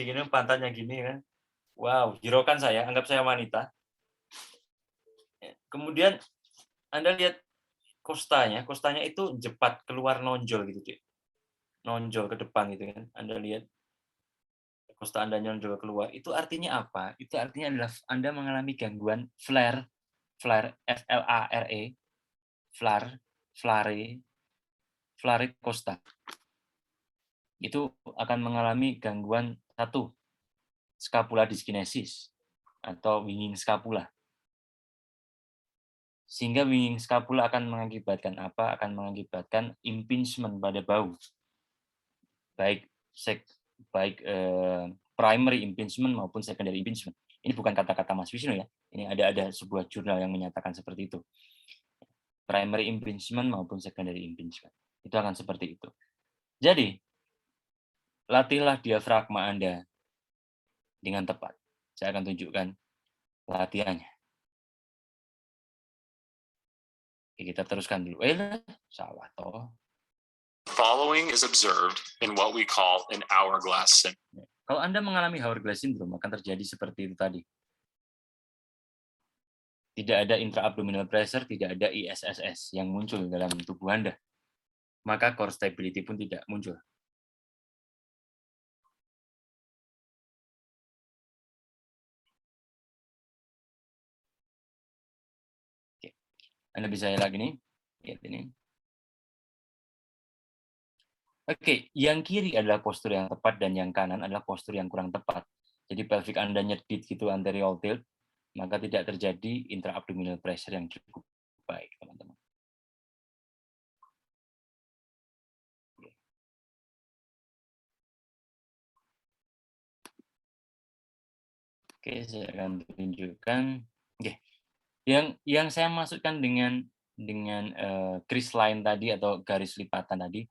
gini, pantatnya gini kan. Wow, hiraukan saya, anggap saya wanita. Kemudian Anda lihat kostanya itu jepat keluar nonjol gitu, Dek. Nonjol ke depan gitu kan. Anda lihat kosta Anda nonjol keluar, itu artinya apa? Itu artinya adalah Anda mengalami gangguan flare, F-L-A-R-E, flare kosta. Itu akan mengalami gangguan scapula dyskinesis atau winging scapula. Sehingga winging scapula akan mengakibatkan apa? Akan mengakibatkan impingement pada bahu. Baik primary impingement maupun secondary impingement. Ini bukan kata-kata Mas Wisnu ya. Ini ada sebuah jurnal yang menyatakan seperti itu. Primary impingement maupun secondary impingement. Itu akan seperti itu. Jadi, latihlah diafragma Anda dengan tepat. Saya akan tunjukkan latihannya. Oke, kita teruskan dulu. Salah toh. Following is observed in what we call an hourglass syndrome. Kalau Anda mengalami hourglass syndrome, akan terjadi seperti itu tadi. Tidak ada intraabdominal pressure, tidak ada ISSS yang muncul dalam tubuh Anda. Maka core stability pun tidak muncul. Oke. Anda bisa lihat lagi nih. Lihat ini. Oke, yang kiri adalah postur yang tepat dan yang kanan adalah postur yang kurang tepat. Jadi pelvic Anda nyedit gitu anterior tilt, maka tidak terjadi intraabdominal pressure yang cukup baik, teman-teman. Oke, saya akan tunjukkan. Oke. Yang saya masukkan dengan crease line tadi atau garis lipatan tadi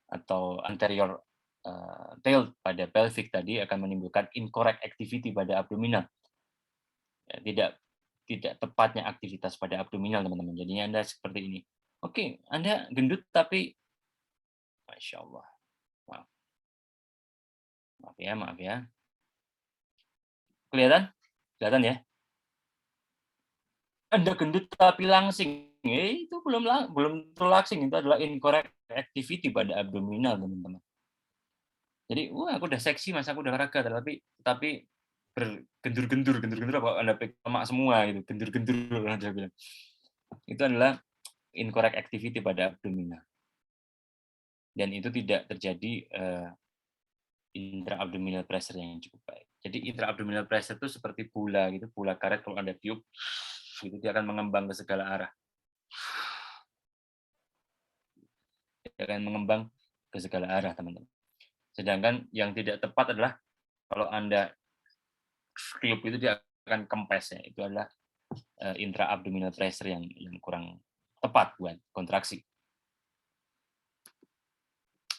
atau anterior tail pada pelvic tadi akan menimbulkan incorrect activity pada abdominal. Ya, tidak tepatnya aktivitas pada abdominal, teman-teman. Jadinya Anda seperti ini. Oke, Anda gendut tapi Masya Allah. Maaf ya. Kelihatan ya? Anda gendut tapi langsing. Itu belum langsing, itu adalah incorrect activity pada abdominal, teman-teman. Jadi, aku udah seksi, Mas, aku udah olahraga, tapi bergendur-gendur apa Anda lemak semua gitu, gendur-gendur Anda bilang. Itu adalah incorrect activity pada abdominal. Dan itu tidak terjadi intraabdominal pressure yang cukup baik. Jadi intraabdominal pressure itu seperti bola gitu, bola karet kalau Anda tiup gitu dia akan mengembang ke segala arah. Dia akan mengembang ke segala arah, teman-teman. Sedangkan yang tidak tepat adalah kalau Anda tiup itu dia akan kempes ya. Itu adalah intraabdominal pressure yang kurang tepat buat kontraksi.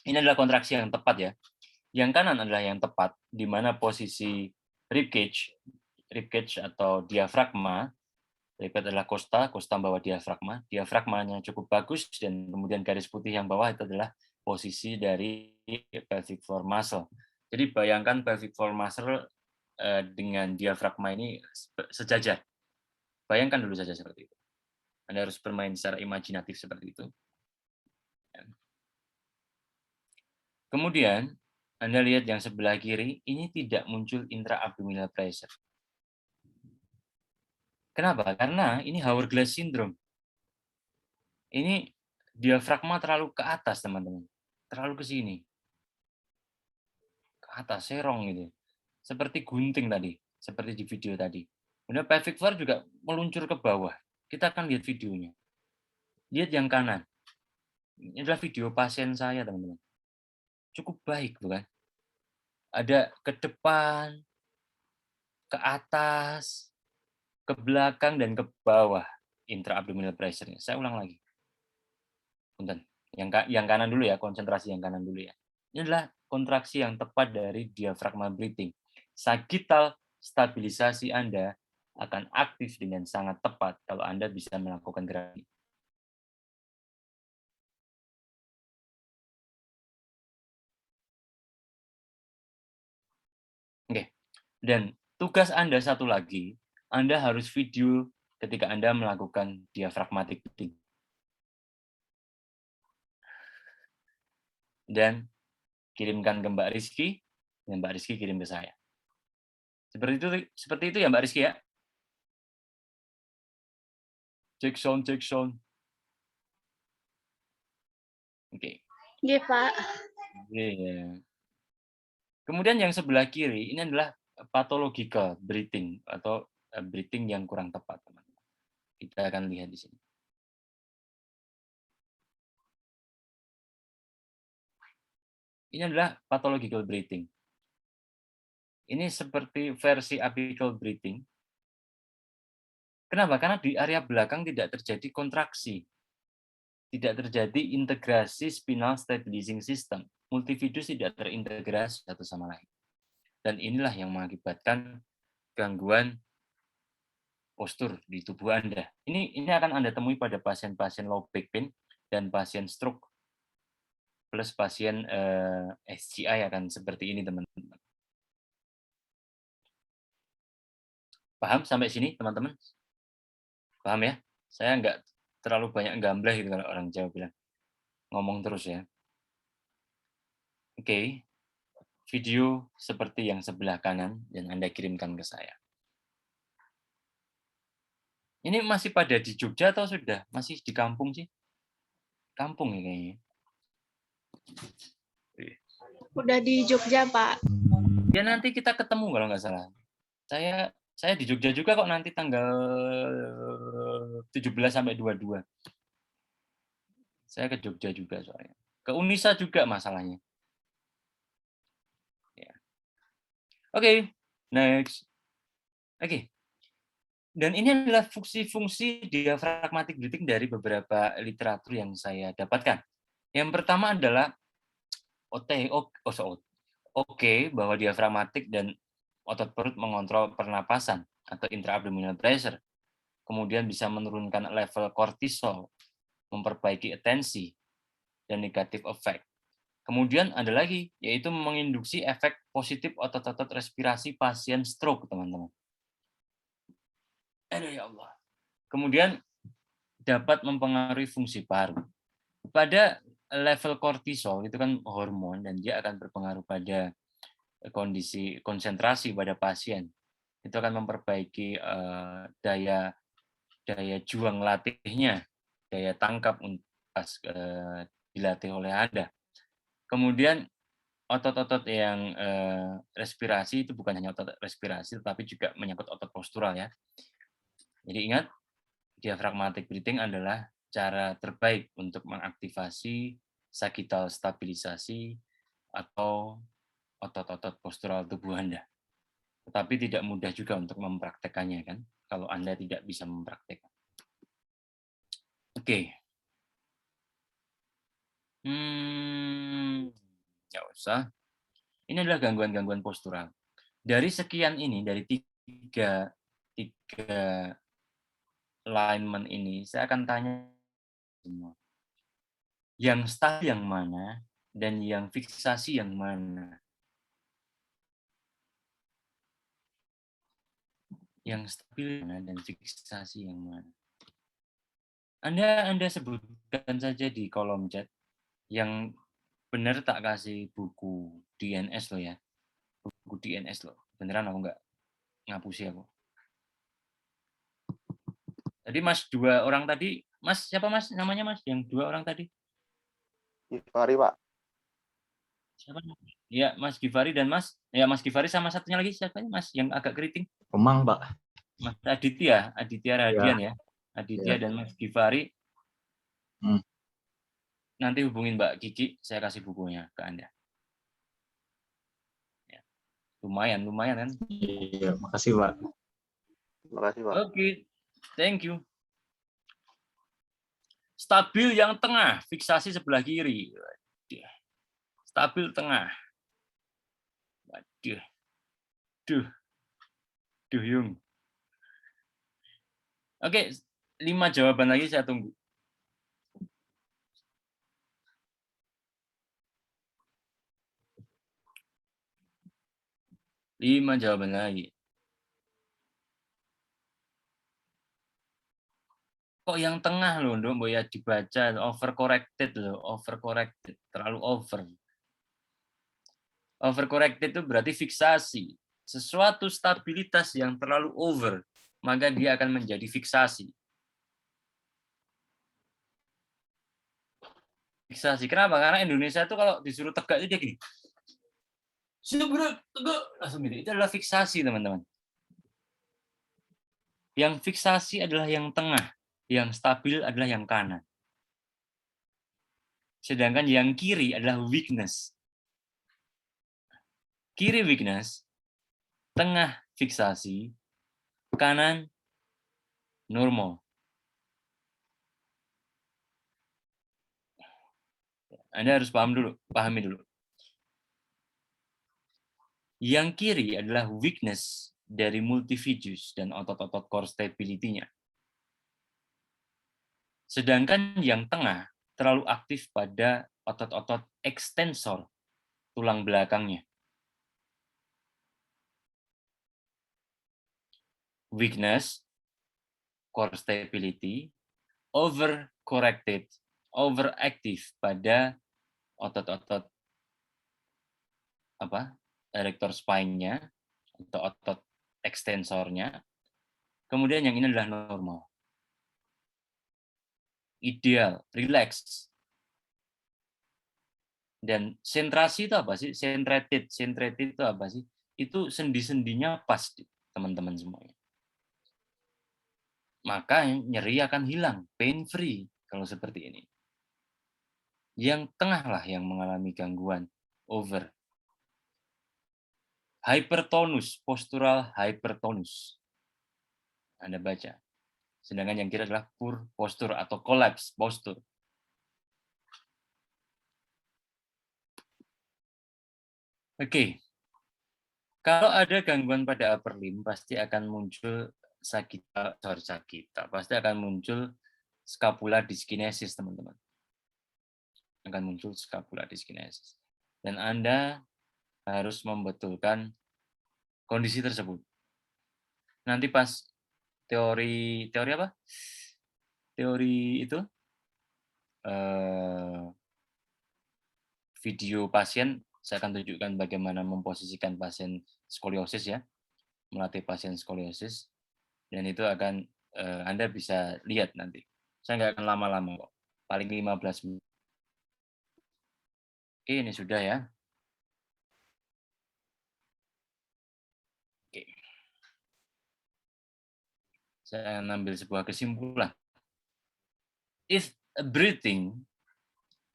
Ini adalah kontraksi yang tepat ya. Yang kanan adalah yang tepat, di mana posisi ribcage atau diafragma. Ribcage adalah kosta bawah diafragma. Diafragmanya cukup bagus, dan kemudian garis putih yang bawah itu adalah posisi dari pelvic floor muscle. Jadi bayangkan pelvic floor muscle dengan diafragma ini sejajar. Bayangkan dulu saja seperti itu. Anda harus bermain secara imajinatif seperti itu. Kemudian, Anda lihat yang sebelah kiri, ini tidak muncul intra-abdominal pressure. Kenapa? Karena ini hourglass syndrome. Ini diafragma terlalu ke atas, teman-teman. Terlalu ke sini. Ke atas, serong gitu. Seperti gunting tadi, seperti di video tadi. Kemudian pelvic floor juga meluncur ke bawah. Kita akan lihat videonya. Lihat yang kanan. Ini adalah video pasien saya, teman-teman. Cukup baik, bukan? Ada ke depan, ke atas, ke belakang, dan ke bawah intra-abdominal pressure-nya. Saya ulang lagi. Punten. Yang kanan dulu ya, konsentrasi yang kanan dulu ya. Ini adalah kontraksi yang tepat dari diafragma breathing. Sagittal stabilisasi Anda akan aktif dengan sangat tepat kalau Anda bisa melakukan gerakan ini. Oke. Dan tugas Anda satu lagi, Anda harus video ketika Anda melakukan diafragmatic breathing. Dan kirimkan ke Mbak Rizky, dan Mbak Rizky kirim ke saya. Seperti itu ya Mbak Rizky ya. Cek sound. Oke. Iya, Pak. Iya. Kemudian yang sebelah kiri ini adalah pathological breathing atau breathing yang kurang tepat, teman-teman. Kita akan lihat di sini. Ini adalah pathological breathing. Ini seperti versi apical breathing. Kenapa? Karena di area belakang tidak terjadi kontraksi. Tidak terjadi integrasi spinal stabilizing system. Multifidus tidak terintegrasi satu sama lain. Dan inilah yang mengakibatkan gangguan postur di tubuh Anda. Ini akan Anda temui pada pasien-pasien low back pain dan pasien stroke. Plus pasien SGI akan seperti ini, teman-teman. Paham sampai sini, teman-teman? Paham ya? Saya nggak terlalu banyak gambleh gitu kalau orang Jawa bilang. Ngomong terus ya. Oke. Video seperti yang sebelah kanan dan Anda kirimkan ke saya. Ini masih pada di Jogja atau sudah? Masih di kampung sih? Kampung ya kayaknya. Udah di Jogja, Pak. Ya nanti kita ketemu kalau nggak salah. Saya di Jogja juga kok nanti tanggal 17 sampai 22. Saya ke Jogja juga soalnya. Ke Unisa juga masalahnya. Ya. Oke, next. Oke. Dan ini adalah fungsi-fungsi diafragmatic breathing dari beberapa literatur yang saya dapatkan. Yang pertama adalah oke bahwa diafragmatik dan otot perut mengontrol pernapasan atau intra-abdominal pressure. Kemudian bisa menurunkan level kortisol, memperbaiki atensi, dan negatif effect. Kemudian ada lagi, yaitu menginduksi efek positif otot-otot respirasi pasien stroke, teman-teman. Aduh ya Allah. Kemudian dapat mempengaruhi fungsi paru. Pada level kortisol itu kan hormon dan dia akan berpengaruh pada kondisi konsentrasi pada pasien. Itu akan memperbaiki daya juang latihnya, daya tangkap pas dilatih oleh Anda. Kemudian otot-otot yang respirasi itu bukan hanya otot respirasi, tetapi juga menyangkut otot postural ya. Jadi ingat, diafragmatic breathing adalah cara terbaik untuk mengaktifasi sagittal stabilisasi atau otot-otot postural tubuh Anda. Tetapi tidak mudah juga untuk mempraktekannya kan, kalau Anda tidak bisa mempraktekkan. Oke. Nggak usah. Ini adalah gangguan-gangguan postural. Dari sekian ini, dari tiga alignment ini, saya akan tanya semua. Yang stabil yang mana dan yang fiksasi yang mana? Yang stabil yang mana dan fiksasi yang mana? Anda sebutkan saja di kolom chat yang benar, tak kasih buku DNS lo ya. Buku DNS lo. Beneran aku nggak ngapusi aku. Tadi Mas 2 orang tadi, Mas siapa Mas namanya Mas? Yang 2 orang tadi? Gifari, Pak. Siapa? Ya, Mas Givari dan Mas. Ya, Mas Givari sama satunya lagi siapa Mas yang agak keriting? Kemang, Pak. Mas Aditya Radian ya. Aditya dan Mas Givari. Nanti hubungin Mbak Kiki, saya kasih bukunya ke Anda. Ya. Lumayan kan? Iya, makasih, Pak. Makasih, Pak. Oke, thank you. Stabil yang tengah, fiksasi sebelah kiri. Stabil tengah. Waduh. Duh, Yung. Oke, 5 jawaban lagi saya tunggu. Lima jawaban lagi. Kok yang tengah loh, Nduk, ya dibaca overcorrected loh, overcorrected, terlalu over. Overcorrected itu berarti fiksasi. Sesuatu stabilitas yang terlalu over, maka dia akan menjadi fiksasi. Fiksasi. Kenapa? Karena Indonesia itu kalau disuruh tegak itu dia gini. Tegak, langsung gitu. Itu adalah fiksasi, teman-teman. Yang fiksasi adalah yang tengah, yang stabil adalah yang kanan. Sedangkan yang kiri adalah weakness. Kiri weakness, tengah fiksasi, kanan normal. Anda harus pahami dulu. Yang kiri adalah weakness dari multifigus dan otot-otot core stability-nya. Sedangkan yang tengah terlalu aktif pada otot-otot ekstensor tulang belakangnya. Weakness, core stability, overcorrected, overactive pada otot-otot erector spine-nya atau otot ekstensornya. Kemudian yang ini adalah normal. Ideal, relax. Dan sentrasi itu apa sih? Centrated itu apa sih? Itu sendi-sendinya pas, teman-teman semuanya. Maka nyeri akan hilang, pain free kalau seperti ini. Yang tengah lah yang mengalami gangguan over. Hypertonus, postural hypertonus. Anda baca. Sedangkan yang kiri adalah poor posture atau collapse posture. Oke. Kalau ada gangguan pada upper limb pasti akan muncul pasti akan muncul scapular dyskinesis, teman-teman. Akan muncul scapular dyskinesis. Dan Anda harus membetulkan kondisi tersebut. Nanti pas teori apa? Teori itu video pasien, saya akan tunjukkan bagaimana memposisikan pasien skoliosis ya, melatih pasien skoliosis, dan itu akan Anda bisa lihat nanti. Saya nggak akan lama-lama kok, paling 15 menit. Oke, ini sudah ya. Oke. Saya akan ambil sebuah kesimpulan. If breathing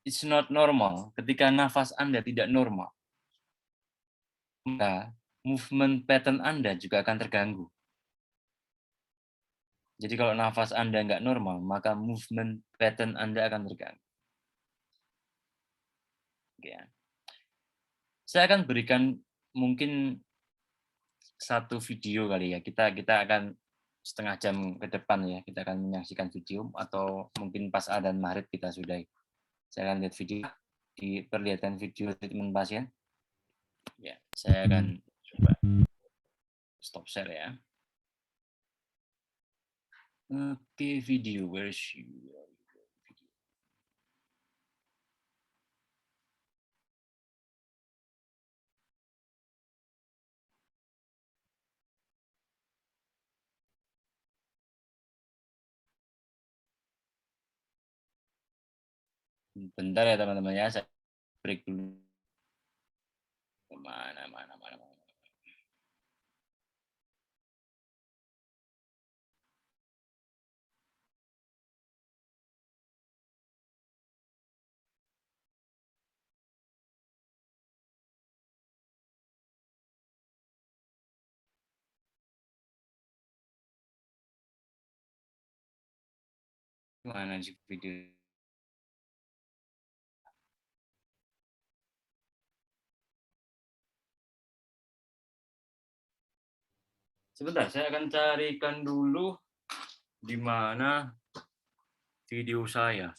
is not normal, ketika nafas Anda tidak normal, maka movement pattern Anda juga akan terganggu. Jadi kalau nafas Anda nggak normal, maka movement pattern Anda akan terganggu. Oke. Saya akan berikan mungkin satu video kali ya. Kita akan setengah jam ke depan ya. Kita akan menyaksikan video atau mungkin pas adzan maghrib kita sudahi. Saya akan lihat video, diperlihatkan video treatment pasien. Ya, saya akan coba stop share ya. Oke, video, where is you? Video. Bentar ya teman-teman ya, saya break dulu. Mana. Mana sih video? Sebentar, saya akan carikan dulu di mana video saya.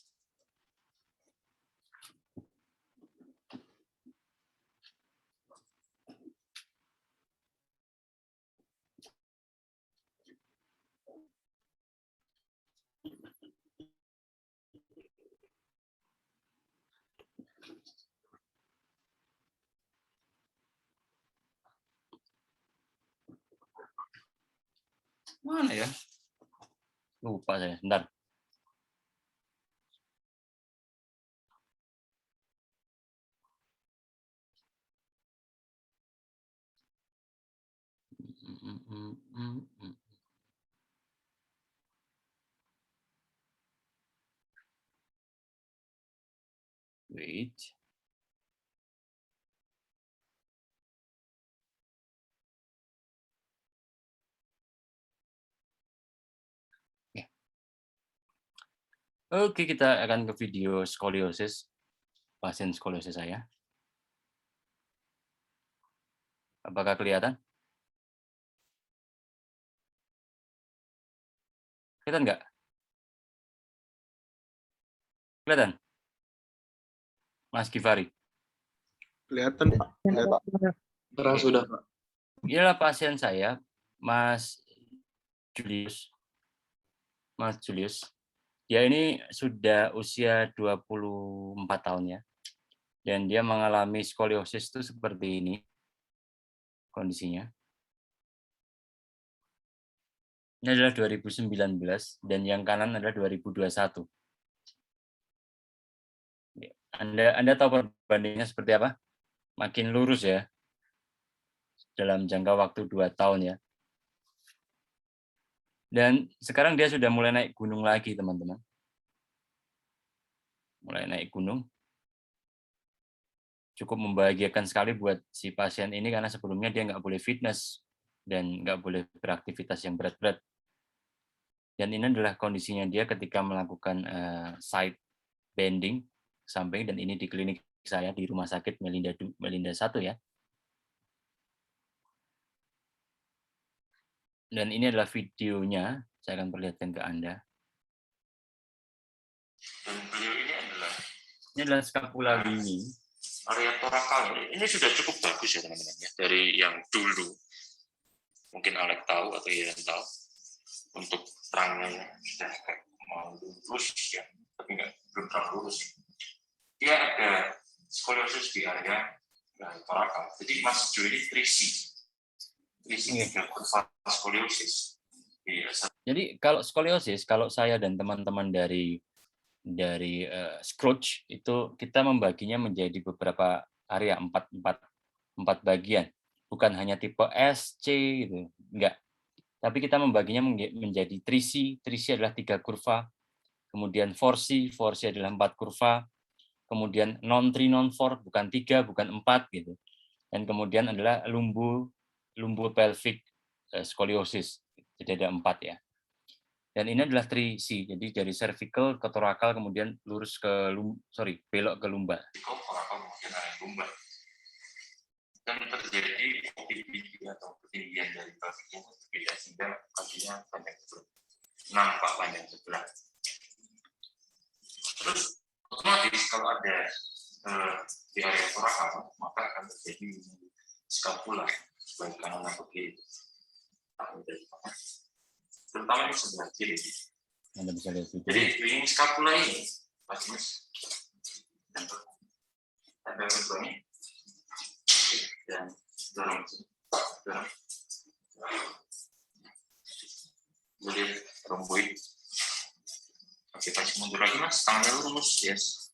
Mana ya? Lupa saya, sebentar. Wait. Ya. Oke, kita akan ke video skoliosis, pasien skoliosis saya. Apakah kelihatan? Kelihatan nggak? Kelihatan? Mas Givari. Kelihatan, Pak. Lihat, Pak. Terang sudah, Pak. Inilah pasien saya, Mas Julius. Mas Julius. Dia ini sudah usia 24 tahun ya. Dan dia mengalami skoliosis itu seperti ini kondisinya. Ini adalah 2019 dan yang kanan adalah 2021. Anda tahu perbandingannya seperti apa? Makin lurus ya. Dalam jangka waktu 2 tahun ya. Dan sekarang dia sudah mulai naik gunung lagi, teman-teman. Mulai naik gunung. Cukup membahagiakan sekali buat si pasien ini karena sebelumnya dia nggak boleh fitness dan nggak boleh beraktivitas yang berat-berat. Dan ini adalah kondisinya dia ketika melakukan side bending samping, dan ini di klinik saya di Rumah Sakit Melinda 1 ya. Dan ini adalah videonya, saya akan perlihatkan ke Anda. Dan beliau Ini adalah scapula bini. area torakal ini sudah cukup bagus ya teman-teman ya, dari yang dulu mungkin Alek tahu atau Ian tahu, untuk terangnya sudah mau lurus ya, tapi belum terlalu lurus. Dia ada skoliosis di area torakal. Jadi Mas Jo ini trisi tiga kurva skoliosis. Jadi kalau skoliosis, kalau saya dan teman-teman dari Scrooge itu kita membaginya menjadi beberapa area, empat bagian, bukan hanya tipe S, C gitu, enggak. Tapi kita membaginya menjadi 3C, 3C adalah 3 kurva, kemudian 4C, 4C adalah 4 kurva, kemudian non-3, non-4, bukan 3, bukan 4 gitu. Dan kemudian adalah lumbu pelvic skoliosis, jadi ada 4 ya. Dan ini adalah 3C, jadi dari cervical ke thoracal kemudian lurus ke belok ke lumbar. dan terjadi mobility atau ketinggian dari kakinya berbeda sehingga kakinya panjang sebelah, nampak panjang sebelah. Terus otomatis kalau ada di area torakal maka akan terjadi skapula baik kanan atau kiri, terutama di sebelah kiri. Anda bisa lihat itu. Jadi ini skapula ini, Mas, ada bentuknya dan dorong, kemudian romboid. Oke, kasih mundur lagi Mas, tangannya lurus, yes.